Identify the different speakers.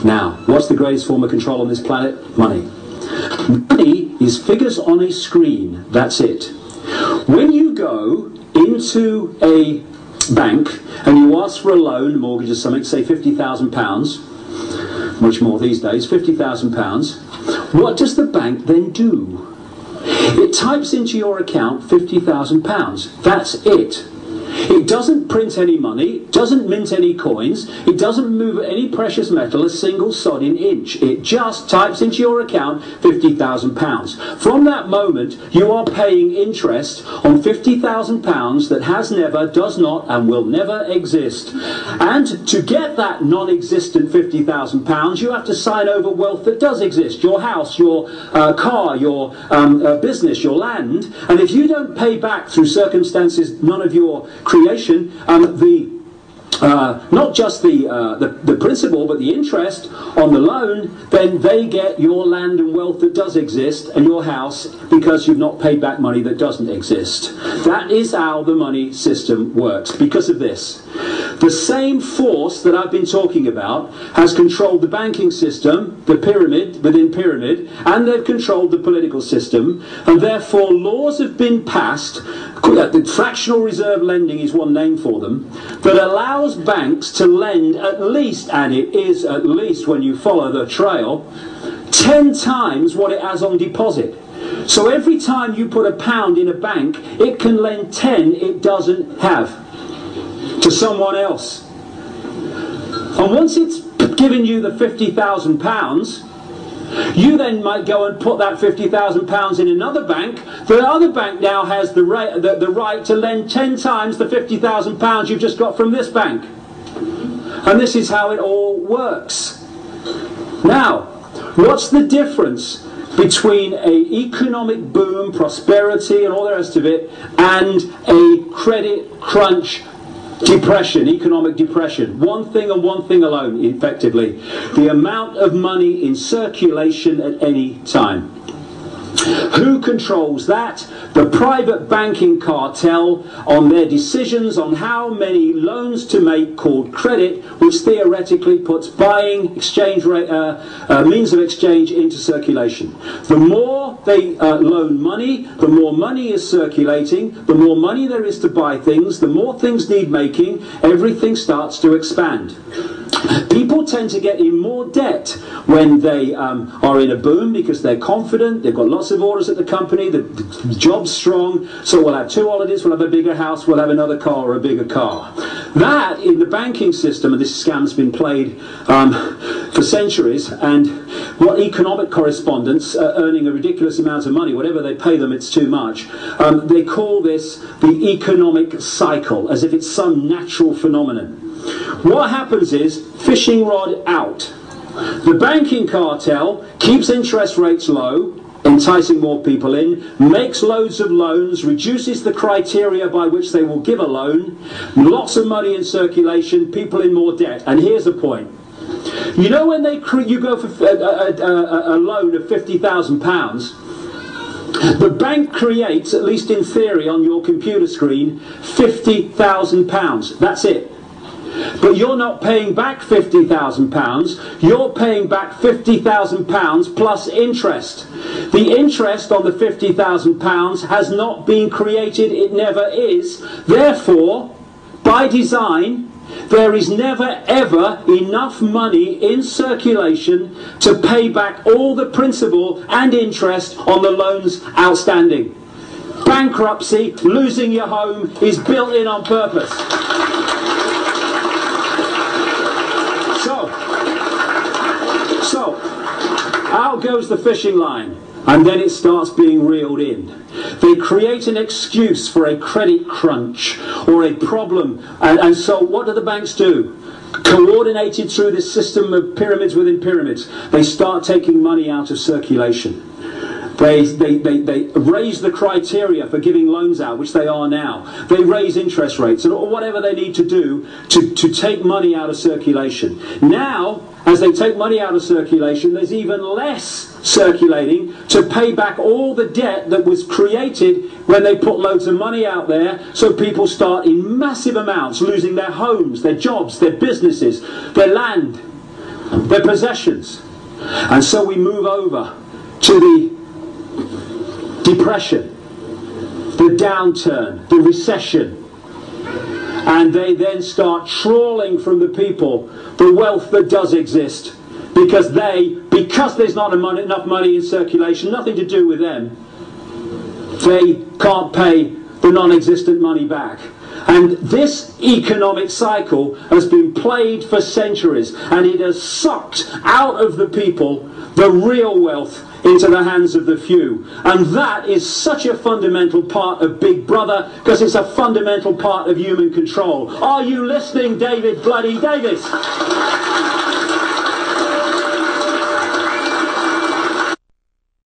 Speaker 1: Now, what's the greatest form of control on this planet? Money. Money is figures on a screen. That's it. When you go into a bank and you ask for a loan, mortgage or something, say £50,000, much more these days, £50,000, what does the bank then do? It types into your account £50,000. That's it. It doesn't print any money, doesn't mint any coins, it doesn't move any precious metal a single sodding inch. It just types into your account £50,000. From that moment, you are paying interest on £50,000 that has never, does not, and will never exist. And to get that non-existent £50,000, you have to sign over wealth that does exist. Your house, your car, your business, your land. And if you don't pay back through circumstances none of your creation, not just the principal but the interest on the loan, then they get your land and wealth that does exist and your house because you've not paid back money that doesn't exist. That is how the money system works. Because of this, the same force that I've been talking about has controlled the banking system, the pyramid within pyramid, and they've controlled the political system, and therefore laws have been passed. The fractional reserve lending is one name for them, that allows banks to lend at least, and it is at least when you follow the trail, 10 times what it has on deposit. So every time you put £1 in a bank, it can lend 10 it doesn't have to someone else. And once it's given you the £50,000, you then might go and put that £50,000 in another bank. The other bank now has the right to lend 10 times the £50,000 you've just got from this bank. And this is how it all works. Now, what's the difference between an economic boom, prosperity and all the rest of it, and a credit crunch, depression, economic depression? One thing and one thing alone, effectively: the amount of money in circulation at any time. Who controls that? The private banking cartel on their decisions on how many loans to make, called credit, which theoretically puts buying exchange rate, means of exchange into circulation. The more they loan money, the more money is circulating, the more money there is to buy things, the more things need making, everything starts to expand. People tend to get in more debt when they are in a boom because they're confident, they've got lots of orders at the company, the job's strong, so we'll have 2 holidays, we'll have a bigger house, we'll have another car or a bigger car. That, in the banking system, and this scam's been played for centuries, and what economic correspondents earning a ridiculous amount of money, whatever they pay them, it's too much, they call this the economic cycle, as if it's some natural phenomenon. What happens is, fishing rod out. The banking cartel keeps interest rates low, enticing more people in, makes loads of loans, reduces the criteria by which they will give a loan, lots of money in circulation, people in more debt. And here's the point. You know, when you go for a loan of £50,000, the bank creates, at least in theory on your computer screen, £50,000. That's it. But you're not paying back £50,000, you're paying back £50,000 plus interest. The interest on the £50,000 has not been created, it never is. Therefore, by design, there is never ever enough money in circulation to pay back all the principal and interest on the loans outstanding. Bankruptcy, losing your home, is built in on purpose. So, out goes the fishing line, and then it starts being reeled in. They create an excuse for a credit crunch or a problem, and so what do the banks do? Coordinated through this system of pyramids within pyramids, they start taking money out of circulation. They raise the criteria for giving loans out, which they are now. They raise interest rates, or whatever they need to do to take money out of circulation. Now, as they take money out of circulation, there's even less circulating to pay back all the debt that was created when they put loads of money out there, so people start in massive amounts losing their homes, their jobs, their businesses, their land. their possessions. And so we move over to the depression, the downturn, the recession. And they then start trawling from the people the wealth that does exist, because there's not enough money in circulation, nothing to do with them, they can't pay the non-existent money back. And this economic cycle has been played for centuries, and it has sucked out of the people the real wealth into the hands of the few. And that is such a fundamental part of Big Brother, because it's a fundamental part of human control. Are you listening, David Bloody Davis?